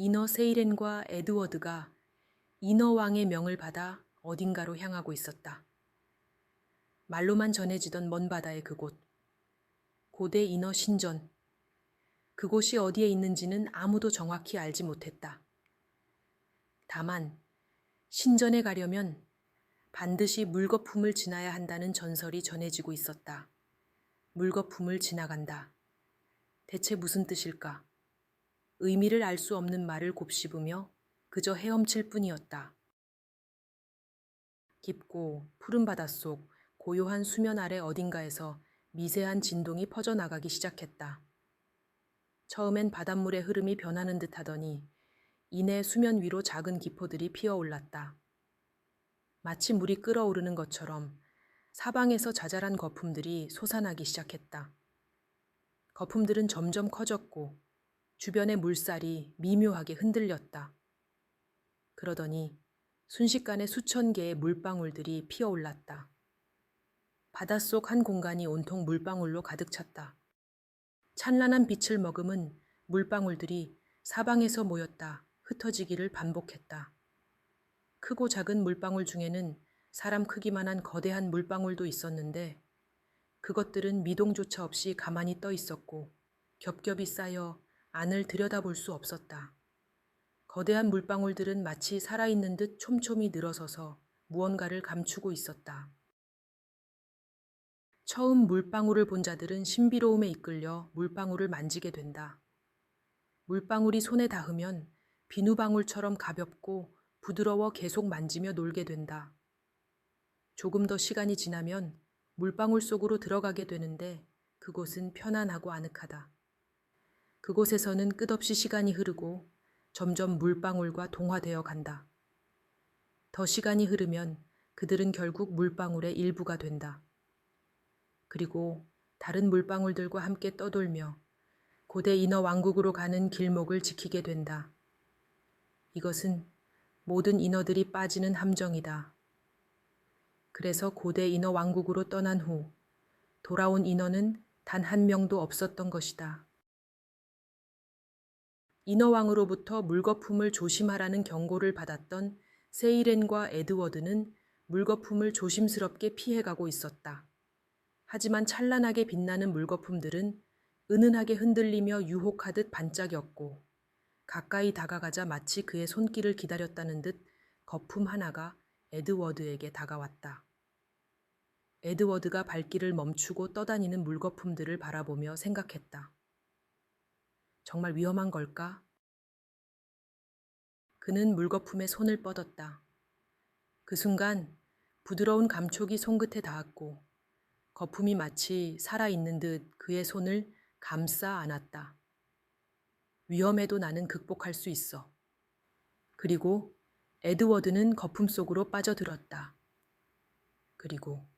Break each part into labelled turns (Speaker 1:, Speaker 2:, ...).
Speaker 1: 이너 세이렌과 에드워드가 이너 왕의 명을 받아 어딘가로 향하고 있었다. 말로만 전해지던 먼 바다의 그곳, 고대 이너 신전. 그곳이 어디에 있는지는 아무도 정확히 알지 못했다. 다만 신전에 가려면 반드시 물거품을 지나야 한다는 전설이 전해지고 있었다. 물거품을 지나간다. 대체 무슨 뜻일까? 의미를 알 수 없는 말을 곱씹으며 그저 헤엄칠 뿐이었다. 깊고 푸른 바닷속 고요한 수면 아래 어딘가에서 미세한 진동이 퍼져나가기 시작했다. 처음엔 바닷물의 흐름이 변하는 듯 하더니 이내 수면 위로 작은 기포들이 피어올랐다. 마치 물이 끓어오르는 것처럼 사방에서 자잘한 거품들이 솟아나기 시작했다. 거품들은 점점 커졌고 주변의 물살이 미묘하게 흔들렸다. 그러더니 순식간에 수천 개의 물방울들이 피어올랐다. 바닷속 한 공간이 온통 물방울로 가득 찼다. 찬란한 빛을 머금은 물방울들이 사방에서 모였다 흩어지기를 반복했다. 크고 작은 물방울 중에는 사람 크기만한 거대한 물방울도 있었는데 그것들은 미동조차 없이 가만히 떠 있었고 겹겹이 쌓여 안을 들여다볼 수 없었다. 거대한 물방울들은 마치 살아있는 듯 촘촘히 늘어서서 무언가를 감추고 있었다. 처음 물방울을 본 자들은 신비로움에 이끌려 물방울을 만지게 된다. 물방울이 손에 닿으면 비누방울처럼 가볍고 부드러워 계속 만지며 놀게 된다. 조금 더 시간이 지나면 물방울 속으로 들어가게 되는데 그곳은 편안하고 아늑하다. 그곳에서는 끝없이 시간이 흐르고 점점 물방울과 동화되어 간다. 더 시간이 흐르면 그들은 결국 물방울의 일부가 된다. 그리고 다른 물방울들과 함께 떠돌며 고대 인어 왕국으로 가는 길목을 지키게 된다. 이것은 모든 인어들이 빠지는 함정이다. 그래서 고대 인어 왕국으로 떠난 후 돌아온 인어는 단 한 명도 없었던 것이다. 인어 왕으로부터 물거품을 조심하라는 경고를 받았던 세이렌과 에드워드는 물거품을 조심스럽게 피해가고 있었다. 하지만 찬란하게 빛나는 물거품들은 은은하게 흔들리며 유혹하듯 반짝였고 가까이 다가가자 마치 그의 손길을 기다렸다는 듯 거품 하나가 에드워드에게 다가왔다. 에드워드가 발길을 멈추고 떠다니는 물거품들을 바라보며 생각했다. 정말 위험한 걸까? 그는 물거품에 손을 뻗었다. 그 순간 부드러운 감촉이 손끝에 닿았고 거품이 마치 살아있는 듯 그의 손을 감싸 안았다. 위험해도 나는 극복할 수 있어. 그리고 에드워드는 거품 속으로 빠져들었다. 그리고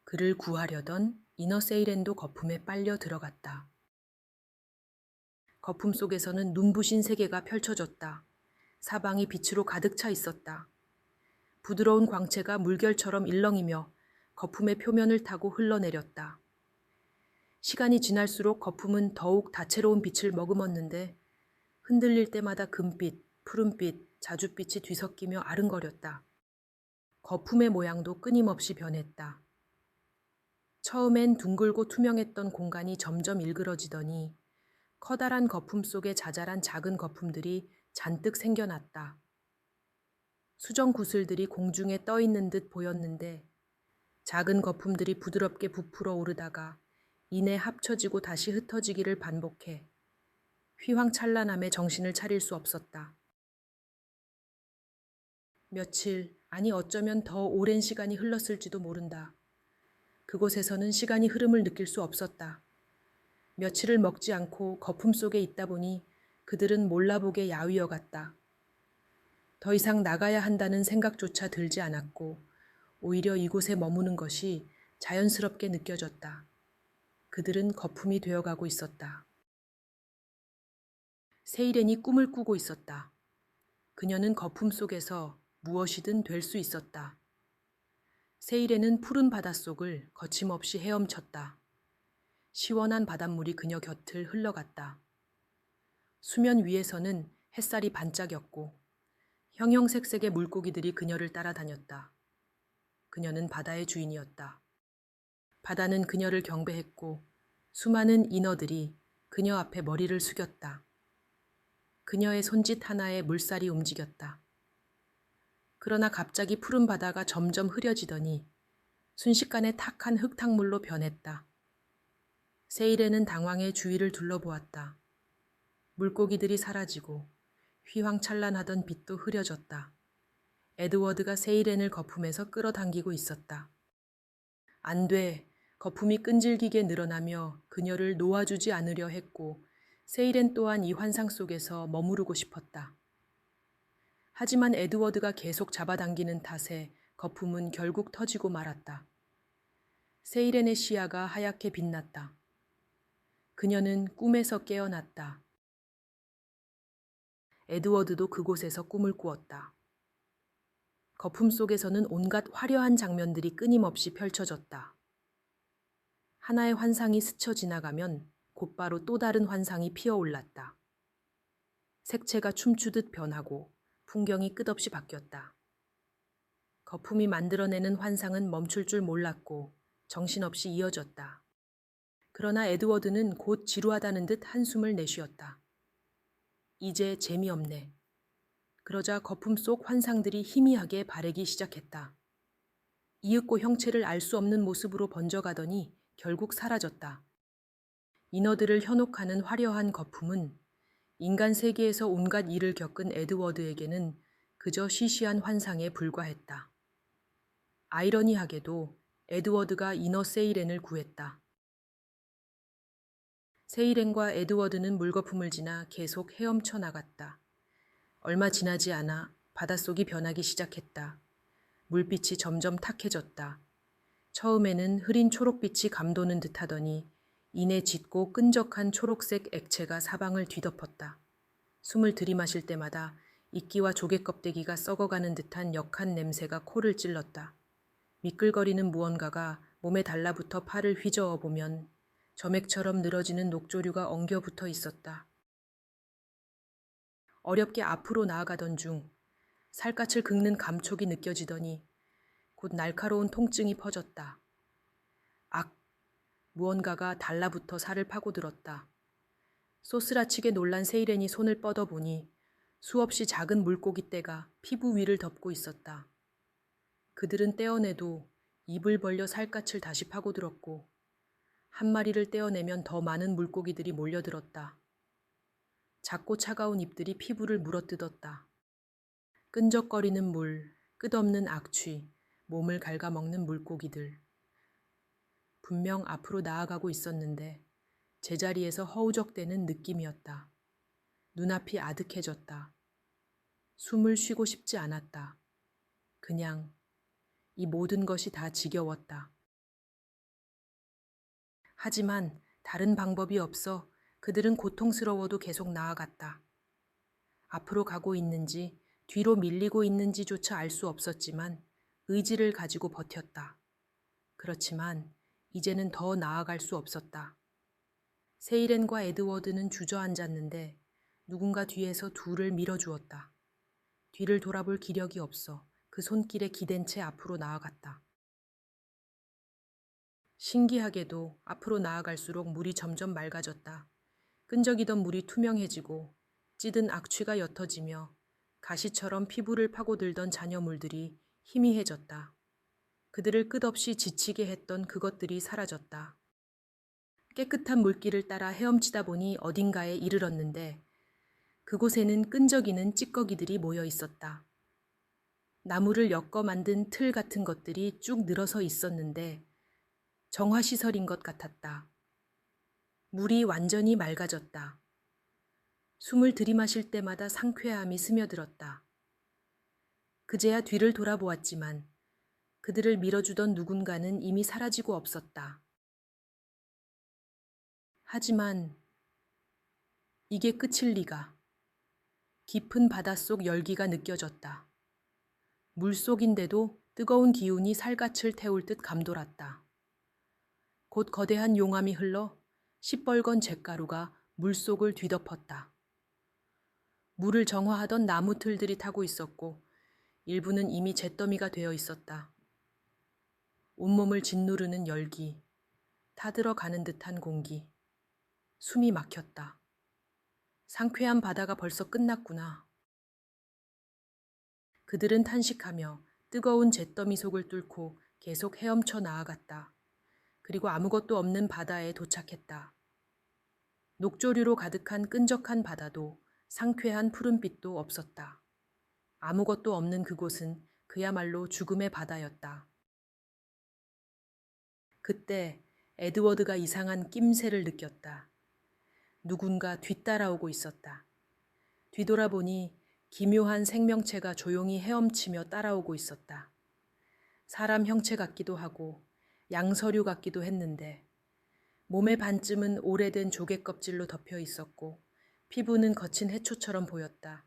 Speaker 1: 그를 구하려던 이너 세이렌도 거품에 빨려 들어갔다. 거품 속에서는 눈부신 세계가 펼쳐졌다. 사방이 빛으로 가득 차 있었다. 부드러운 광채가 물결처럼 일렁이며 거품의 표면을 타고 흘러내렸다. 시간이 지날수록 거품은 더욱 다채로운 빛을 머금었는데 흔들릴 때마다 금빛, 푸른빛, 자줏빛이 뒤섞이며 아른거렸다. 거품의 모양도 끊임없이 변했다. 처음엔 둥글고 투명했던 공간이 점점 일그러지더니 커다란 거품 속에 자잘한 작은 거품들이 잔뜩 생겨났다. 수정 구슬들이 공중에 떠 있는 듯 보였는데 작은 거품들이 부드럽게 부풀어 오르다가 이내 합쳐지고 다시 흩어지기를 반복해 휘황찬란함에 정신을 차릴 수 없었다. 며칠, 아니 어쩌면 더 오랜 시간이 흘렀을지도 모른다. 그곳에서는 시간이 흐름을 느낄 수 없었다. 며칠을 먹지 않고 거품 속에 있다 보니 그들은 몰라보게 야위어 갔다. 더 이상 나가야 한다는 생각조차 들지 않았고 오히려 이곳에 머무는 것이 자연스럽게 느껴졌다. 그들은 거품이 되어가고 있었다. 세이렌이 꿈을 꾸고 있었다. 그녀는 거품 속에서 무엇이든 될 수 있었다. 세이렌은 푸른 바닷속을 거침없이 헤엄쳤다. 시원한 바닷물이 그녀 곁을 흘러갔다. 수면 위에서는 햇살이 반짝였고 형형색색의 물고기들이 그녀를 따라다녔다. 그녀는 바다의 주인이었다. 바다는 그녀를 경배했고 수많은 인어들이 그녀 앞에 머리를 숙였다. 그녀의 손짓 하나에 물살이 움직였다. 그러나 갑자기 푸른 바다가 점점 흐려지더니 순식간에 탁한 흙탕물로 변했다. 세일에는 당황해 주위를 둘러보았다. 물고기들이 사라지고 휘황찬란하던 빛도 흐려졌다. 에드워드가 세이렌을 거품에서 끌어당기고 있었다. 안 돼. 거품이 끈질기게 늘어나며 그녀를 놓아주지 않으려 했고 세이렌 또한 이 환상 속에서 머무르고 싶었다. 하지만 에드워드가 계속 잡아당기는 탓에 거품은 결국 터지고 말았다. 세이렌의 시야가 하얗게 빛났다. 그녀는 꿈에서 깨어났다. 에드워드도 그곳에서 꿈을 꾸었다. 거품 속에서는 온갖 화려한 장면들이 끊임없이 펼쳐졌다. 하나의 환상이 스쳐 지나가면 곧바로 또 다른 환상이 피어올랐다. 색채가 춤추듯 변하고 풍경이 끝없이 바뀌었다. 거품이 만들어내는 환상은 멈출 줄 몰랐고 정신없이 이어졌다. 그러나 에드워드는 곧 지루하다는 듯 한숨을 내쉬었다. 이제 재미없네. 그러자 거품 속 환상들이 희미하게 바래기 시작했다. 이윽고 형체를 알 수 없는 모습으로 번져가더니 결국 사라졌다. 인어들을 현혹하는 화려한 거품은 인간 세계에서 온갖 일을 겪은 에드워드에게는 그저 시시한 환상에 불과했다. 아이러니하게도 에드워드가 인어 세이렌을 구했다. 세이렌과 에드워드는 물거품을 지나 계속 헤엄쳐 나갔다. 얼마 지나지 않아 바닷속이 변하기 시작했다. 물빛이 점점 탁해졌다. 처음에는 흐린 초록빛이 감도는 듯하더니 이내 짙고 끈적한 초록색 액체가 사방을 뒤덮었다. 숨을 들이마실 때마다 이끼와 조개 껍데기가 썩어가는 듯한 역한 냄새가 코를 찔렀다. 미끌거리는 무언가가 몸에 달라붙어 팔을 휘저어 보면 점액처럼 늘어지는 녹조류가 엉겨붙어 있었다. 어렵게 앞으로 나아가던 중 살갗을 긁는 감촉이 느껴지더니 곧 날카로운 통증이 퍼졌다. 악! 무언가가 달라붙어 살을 파고들었다. 소스라치게 놀란 세이렌이 손을 뻗어보니 수없이 작은 물고기 떼가 피부 위를 덮고 있었다. 그들은 떼어내도 입을 벌려 살갗을 다시 파고들었고 한 마리를 떼어내면 더 많은 물고기들이 몰려들었다. 작고 차가운 입들이 피부를 물어뜯었다. 끈적거리는 물, 끝없는 악취, 몸을 갉아먹는 물고기들. 분명 앞으로 나아가고 있었는데 제자리에서 허우적대는 느낌이었다. 눈앞이 아득해졌다. 숨을 쉬고 싶지 않았다. 그냥 이 모든 것이 다 지겨웠다. 하지만 다른 방법이 없어 그들은 고통스러워도 계속 나아갔다. 앞으로 가고 있는지 뒤로 밀리고 있는지조차 알 수 없었지만 의지를 가지고 버텼다. 그렇지만 이제는 더 나아갈 수 없었다. 세이렌과 에드워드는 주저앉았는데 누군가 뒤에서 둘을 밀어주었다. 뒤를 돌아볼 기력이 없어 그 손길에 기댄 채 앞으로 나아갔다. 신기하게도 앞으로 나아갈수록 물이 점점 맑아졌다. 끈적이던 물이 투명해지고 찌든 악취가 옅어지며 가시처럼 피부를 파고들던 잔여물들이 희미해졌다. 그들을 끝없이 지치게 했던 그것들이 사라졌다. 깨끗한 물길을 따라 헤엄치다 보니 어딘가에 이르렀는데 그곳에는 끈적이는 찌꺼기들이 모여 있었다. 나무를 엮어 만든 틀 같은 것들이 쭉 늘어서 있었는데 정화시설인 것 같았다. 물이 완전히 맑아졌다. 숨을 들이마실 때마다 상쾌함이 스며들었다. 그제야 뒤를 돌아보았지만 그들을 밀어주던 누군가는 이미 사라지고 없었다. 하지만 이게 끝일 리가. 깊은 바닷속 열기가 느껴졌다. 물속인데도 뜨거운 기운이 살갗을 태울 듯 감돌았다. 곧 거대한 용암이 흘러 시뻘건 잿가루가 물속을 뒤덮었다. 물을 정화하던 나무 틀들이 타고 있었고 일부는 이미 잿더미가 되어 있었다. 온몸을 짓누르는 열기, 타들어가는 듯한 공기, 숨이 막혔다. 상쾌한 바다가 벌써 끝났구나. 그들은 탄식하며 뜨거운 잿더미 속을 뚫고 계속 헤엄쳐 나아갔다. 그리고 아무것도 없는 바다에 도착했다. 녹조류로 가득한 끈적한 바다도 상쾌한 푸른빛도 없었다. 아무것도 없는 그곳은 그야말로 죽음의 바다였다. 그때 에드워드가 이상한 낌새를 느꼈다. 누군가 뒤따라오고 있었다. 뒤돌아보니 기묘한 생명체가 조용히 헤엄치며 따라오고 있었다. 사람 형체 같기도 하고 양서류 같기도 했는데 몸의 반쯤은 오래된 조개 껍질로 덮여 있었고 피부는 거친 해초처럼 보였다.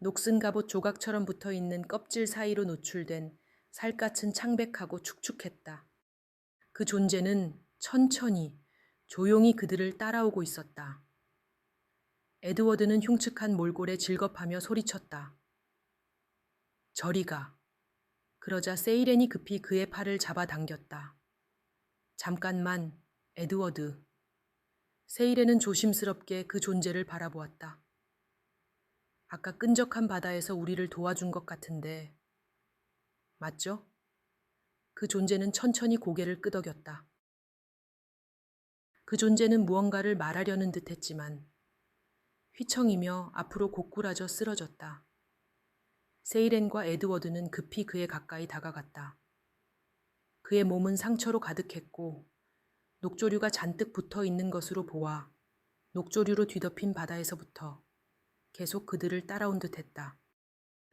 Speaker 1: 녹슨 갑옷 조각처럼 붙어 있는 껍질 사이로 노출된 살갗은 창백하고 축축했다. 그 존재는 천천히 조용히 그들을 따라오고 있었다. 에드워드는 흉측한 몰골에 질겁하며 소리쳤다. 저리 가. 그러자 세이렌이 급히 그의 팔을 잡아당겼다. 잠깐만, 에드워드. 세이렌은 조심스럽게 그 존재를 바라보았다. 아까 끈적한 바다에서 우리를 도와준 것 같은데, 맞죠? 그 존재는 천천히 고개를 끄덕였다. 그 존재는 무언가를 말하려는 듯 했지만 휘청이며 앞으로 고꾸라져 쓰러졌다. 세이렌과 에드워드는 급히 그에 가까이 다가갔다. 그의 몸은 상처로 가득했고 녹조류가 잔뜩 붙어 있는 것으로 보아 녹조류로 뒤덮인 바다에서부터 계속 그들을 따라온 듯 했다.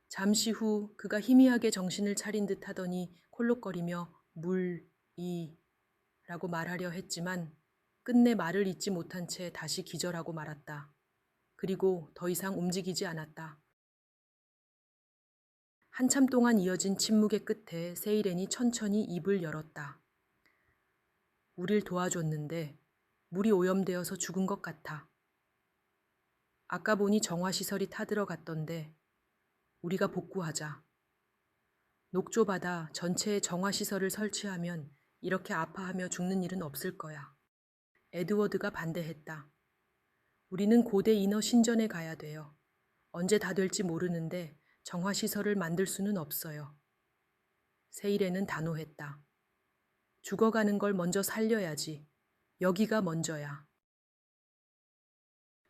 Speaker 1: 잠시 후 그가 희미하게 정신을 차린 듯 하더니 콜록거리며 라고 말하려 했지만 끝내 말을 잇지 못한 채 다시 기절하고 말았다. 그리고 더 이상 움직이지 않았다. 한참 동안 이어진 침묵의 끝에 세이렌이 천천히 입을 열었다. 우릴 도와줬는데 물이 오염되어서 죽은 것 같아. 아까 보니 정화시설이 타들어갔던데 우리가 복구하자. 녹조바다 전체에 정화시설을 설치하면 이렇게 아파하며 죽는 일은 없을 거야. 에드워드가 반대했다. 우리는 고대 인어 신전에 가야 돼요. 언제 다 될지 모르는데 정화시설을 만들 수는 없어요. 세이렌은 단호했다. 죽어가는 걸 먼저 살려야지. 여기가 먼저야.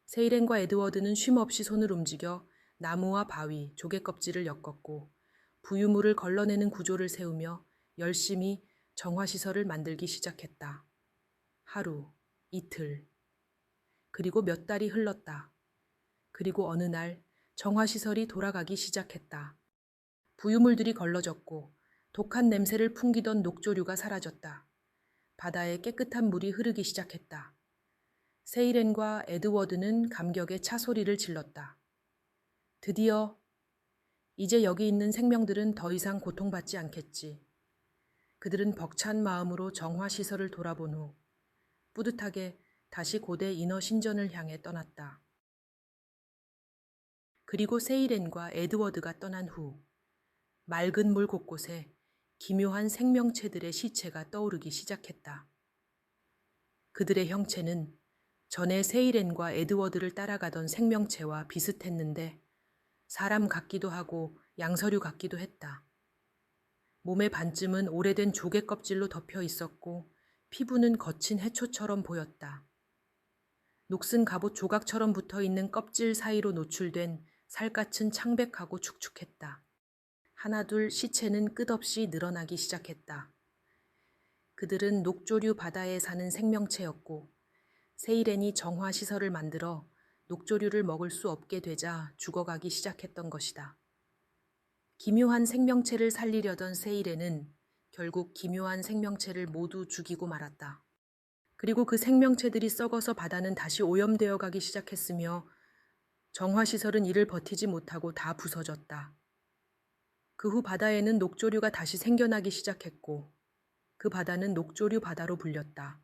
Speaker 1: 세이렌과 에드워드는 쉼없이 손을 움직여 나무와 바위, 조개껍질을 엮었고 부유물을 걸러내는 구조를 세우며 열심히 정화시설을 만들기 시작했다. 하루, 이틀, 그리고 몇 달이 흘렀다. 그리고 어느 날 정화시설이 돌아가기 시작했다. 부유물들이 걸러졌고 독한 냄새를 풍기던 녹조류가 사라졌다. 바다에 깨끗한 물이 흐르기 시작했다. 세이렌과 에드워드는 감격에 차소리를 질렀다. 드디어 이제 여기 있는 생명들은 더 이상 고통받지 않겠지. 그들은 벅찬 마음으로 정화시설을 돌아본 후 뿌듯하게 다시 고대 인어 신전을 향해 떠났다. 그리고 세이렌과 에드워드가 떠난 후 맑은 물 곳곳에 기묘한 생명체들의 시체가 떠오르기 시작했다. 그들의 형체는 전에 세이렌과 에드워드를 따라가던 생명체와 비슷했는데 사람 같기도 하고 양서류 같기도 했다. 몸의 반쯤은 오래된 조개 껍질로 덮여 있었고 피부는 거친 해초처럼 보였다. 녹슨 갑옷 조각처럼 붙어 있는 껍질 사이로 노출된 살갗은 창백하고 축축했다. 하나둘 시체는 끝없이 늘어나기 시작했다. 그들은 녹조류 바다에 사는 생명체였고 세이렌이 정화시설을 만들어 녹조류를 먹을 수 없게 되자 죽어가기 시작했던 것이다. 기묘한 생명체를 살리려던 세이렌은 결국 기묘한 생명체를 모두 죽이고 말았다. 그리고 그 생명체들이 썩어서 바다는 다시 오염되어 가기 시작했으며 정화시설은 이를 버티지 못하고 다 부서졌다. 그 후 바다에는 녹조류가 다시 생겨나기 시작했고 그 바다는 녹조류 바다로 불렸다.